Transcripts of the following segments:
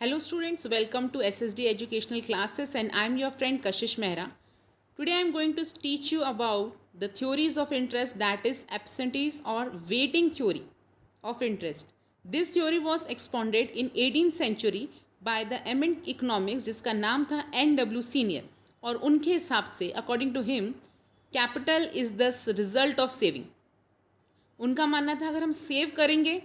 Hello students, welcome to SSD Educational Classes and I am your friend Kashish Mehra. Today I am going to teach you about the theories of interest, that is absentees or waiting theory of interest. This theory was expounded in 18th century by the eminent economics जिसका नाम था N.W. Senior और उनके हिसाब से according to him capital is the result of saving. उनका मानना था अगर हम सेव करेंगे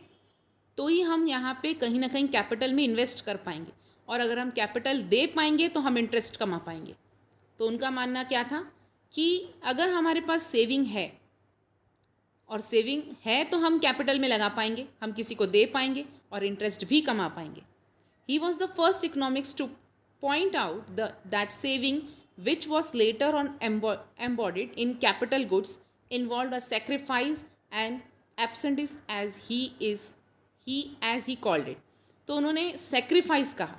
तो ही हम यहाँ पे कहीं ना कहीं कैपिटल में इन्वेस्ट कर पाएंगे और अगर हम कैपिटल दे पाएंगे तो हम इंटरेस्ट कमा पाएंगे. तो उनका मानना क्या था कि अगर हमारे पास सेविंग है और सेविंग है तो हम कैपिटल में लगा पाएंगे, हम किसी को दे पाएंगे और इंटरेस्ट भी कमा पाएंगे. He was the first economics two point out that saving which was later on embodied in capital goods involved a sacrifice and absentees as he called it. तो उन्होंने सेक्रीफाइस कहा,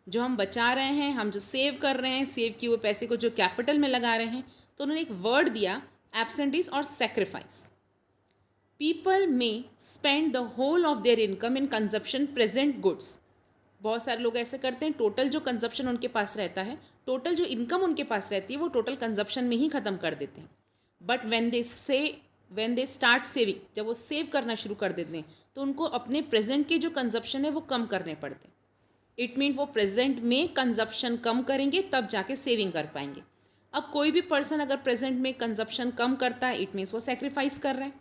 जो हम बचा रहे हैं, हम जो सेव कर रहे हैं, सेव किए हुए पैसे को जो कैपिटल में लगा रहे हैं, तो उन्होंने एक वर्ड दिया एब्सेंटीज और सेक्रीफाइस. पीपल में spend the whole of their income in consumption present goods. बहुत सारे लोग ऐसे करते हैं, टोटल जो कंजप्शन उनके पास रहता है, टोटल जो इनकम उनके पास रहती है वो टोटल कंजप्शन में ही ख़त्म कर देते हैं. But when they start saving, जब वो सेव करना शुरू कर देते हैं तो उनको अपने प्रेजेंट के जो कंजप्शन है वो कम करने पड़ते हैं. इट मीन वो प्रेजेंट में कंजप्शन कम करेंगे तब जाके सेविंग कर पाएंगे. अब कोई भी पर्सन अगर प्रेजेंट में कंजप्शन कम करता है, इट मीन्स वो सेक्रीफाइस कर रहे हैं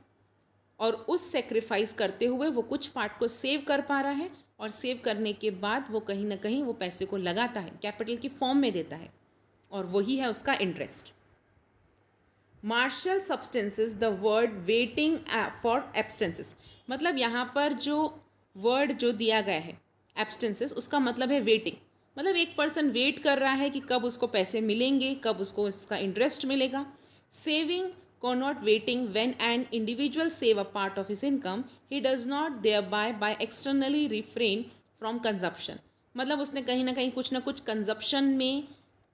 और उस सेक्रीफाइस करते हुए वो कुछ पार्ट को सेव कर पा रहा है और सेव करने के बाद वो कहीं ना कहीं वो पैसे को लगाता है, कैपिटल की फॉर्म में देता है और वही है उसका interest. Marshall substances the word waiting for abstinences. मतलब यहाँ पर जो वर्ड जो दिया गया है एब्सटेंसेस, उसका मतलब है वेटिंग. मतलब एक पर्सन वेट कर रहा है कि कब उसको पैसे मिलेंगे, कब उसको इसका इंटरेस्ट मिलेगा. सेविंग को not waiting when an individual save a part of his income he does not thereby externally refrain from consumption. मतलब उसने कहीं ना कहीं कुछ ना कुछ कंजप्शन में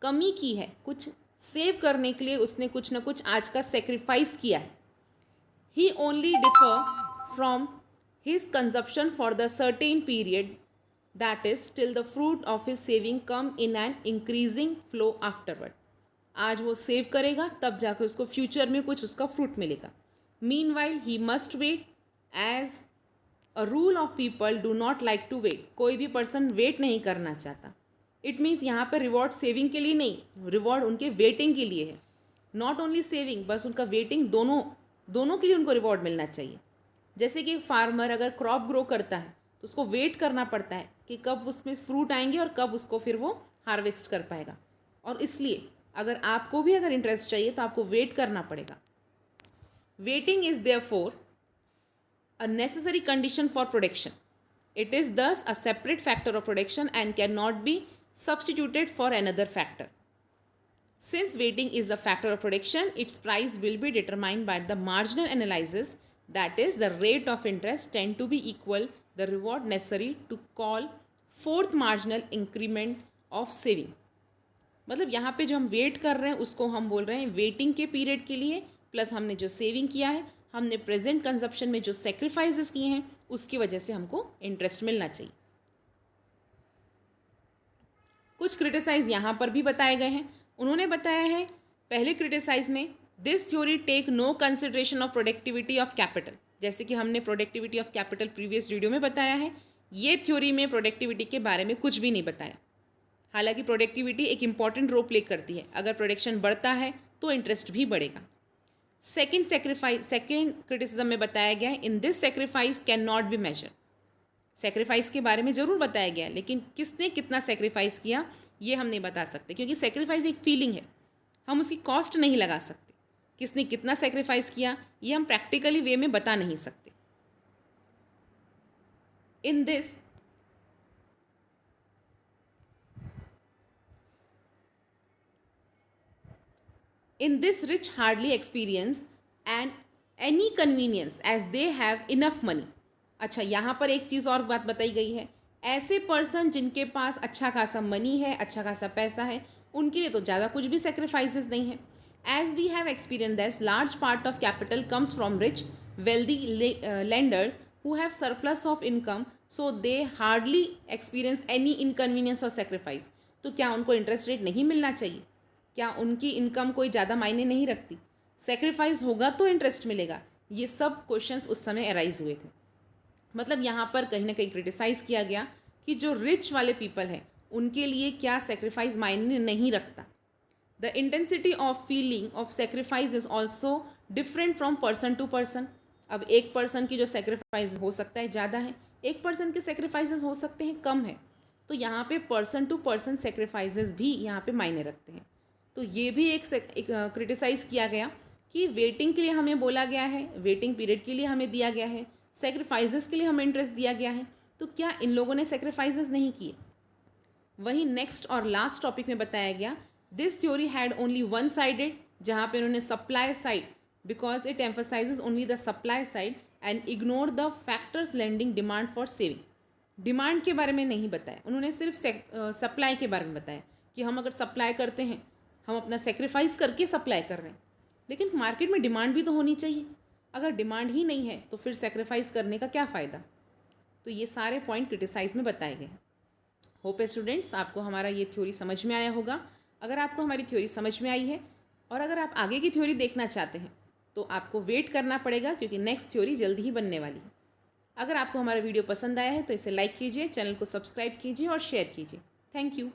कमी की है, कुछ सेव करने के लिए उसने कुछ ना कुछ आज का सेक्रीफाइस किया है. He only differ from his consumption for the certain period, that is till the fruit of his saving come in an increasing flow afterward. आज वो सेव करेगा तब जाकर उसको फ्यूचर में कुछ उसका फ्रूट मिलेगा. Meanwhile he must wait, as a rule of people do not like to wait. कोई भी पर्सन वेट नहीं करना चाहता. इट मीन्स यहाँ पर रिवॉर्ड सेविंग के लिए नहीं, रिवॉर्ड उनके वेटिंग के लिए है. नॉट ओनली सेविंग, बस उनका वेटिंग दोनों के लिए उनको रिवॉर्ड मिलना चाहिए. जैसे कि फार्मर अगर क्रॉप ग्रो करता है तो उसको वेट करना पड़ता है कि कब उसमें फ्रूट आएंगे और कब उसको फिर वो हार्वेस्ट कर पाएगा. और इसलिए अगर आपको भी अगर इंटरेस्ट चाहिए तो आपको वेट करना पड़ेगा. Waiting is therefore a necessary condition for production. It is thus a separate factor of production and can not be substituted for another factor. Since waiting is a factor of production, its price will be determined by the marginal analysis, that is the rate of interest tend to be equal the reward necessary to call fourth marginal increment of saving. मतलब यहाँ पे जो हम wait कर रहे हैं उसको हम बोल रहे हैं वेटिंग के पीरियड के लिए, प्लस हमने जो सेविंग किया है, हमने प्रेजेंट कंजप्शन में जो सेक्रीफाइसेस किए हैं उसकी वजह से हमको इंटरेस्ट मिलना चाहिए. कुछ क्रिटिसाइज यहाँ पर भी बताए गए हैं. उन्होंने बताया है पहले क्रिटिसाइज में, this theory take no consideration of productivity of capital. जैसे कि हमने productivity of capital previous video में बताया है, ये थ्योरी में प्रोडक्टिविटी के बारे में कुछ भी नहीं बताया. हालांकि प्रोडक्टिविटी एक इंपॉर्टेंट रोल प्ले करती है, अगर प्रोडक्शन बढ़ता है तो इंटरेस्ट भी बढ़ेगा. सेकेंड क्रिटिसिज्म में बताया गया है, in this sacrifice can not be measure. Sacrifice के बारे में ज़रूर बताया गया है लेकिन किसने कितना सेक्रीफाइस किया ये हम नहीं बता सकते, क्योंकि सेक्रीफाइस एक फीलिंग है, हम उसकी कॉस्ट नहीं लगा सकते. किसने कितना सेक्रीफाइस किया ये हम प्रैक्टिकली वे में बता नहीं सकते. In this rich hardly experience and any convenience as they have enough money. अच्छा, यहाँ पर एक चीज़ और बात बताई गई है, ऐसे पर्सन जिनके पास अच्छा खासा मनी है, अच्छा खासा पैसा है, उनके लिए तो ज़्यादा कुछ भी सेक्रीफाइसेस नहीं है. As we have experience that large part of capital comes from rich wealthy lenders who have surplus of income, so they hardly experience any inconvenience और सेक्रीफाइस। तो क्या उनको इंटरेस्ट रेट नहीं मिलना चाहिए? क्या उनकी इनकम कोई ज़्यादा मायने नहीं रखती? सेक्रीफाइस होगा तो इंटरेस्ट मिलेगा। ये सब क्वेश्चंस उस समय अराइज हुए थे। मतलब यहाँ पर कहीं ना कहीं क्रिटिसाइज़ किया गया कि जो रिच वाले पीपल हैं उनके लिए क्या सेक्रीफाइस मायने नहीं रखता। The intensity of feeling of sacrifice is also different from person to person. अब एक पर्सन की जो सेक्रीफाइस हो सकता है ज़्यादा है, एक पर्सन के सेक्रीफाइसेस हो सकते हैं कम है। तो यहाँ पे पर्सन टू पर्सन सेक्रीफाइसेस भी यहाँ पे मायने रखते हैं। तो ये भी एक क्रिटिसाइज़ किया गया कि वेटिंग के लिए हमें बोला गया है, वेटिंग पीरियड के लिए हमें दिया गया है, सेक्रीफाइसेस के लिए हमें इंटरेस्ट दिया गया है, तो क्या इन लोगों ने सेक्रीफाइसेस नहीं किए? वहीं नेक्स्ट और लास्ट टॉपिक में बताया गया this theory had only one sided, जहाँ पे उन्होंने supply side because it emphasises only the supply side and ignore the factors lending demand for saving. Demand के बारे में नहीं बताया, उन्होंने सिर्फ सप्लाई के बारे में बताया कि हम अगर सप्लाई करते हैं, हम अपना सेक्रीफाइस करके सप्लाई कर रहे हैं, लेकिन मार्केट में डिमांड भी तो होनी चाहिए। अगर डिमांड ही नहीं है तो फिर सेक्रीफाइस करने का क्या फ़ायदा? तो ये सारे पॉइंट क्रिटिसाइज में बताए गए हैं। होप है स्टूडेंट्स आपको हमारा ये थ्योरी समझ में आया होगा। अगर आपको हमारी थ्योरी समझ में आई है और अगर आप आगे की थ्योरी देखना चाहते हैं तो आपको वेट करना पड़ेगा, क्योंकि नेक्स्ट थ्योरी जल्दी ही बनने वाली है। अगर आपको हमारा वीडियो पसंद आया है तो इसे लाइक कीजिए, चैनल को सब्सक्राइब कीजिए और शेयर कीजिए। Thank you.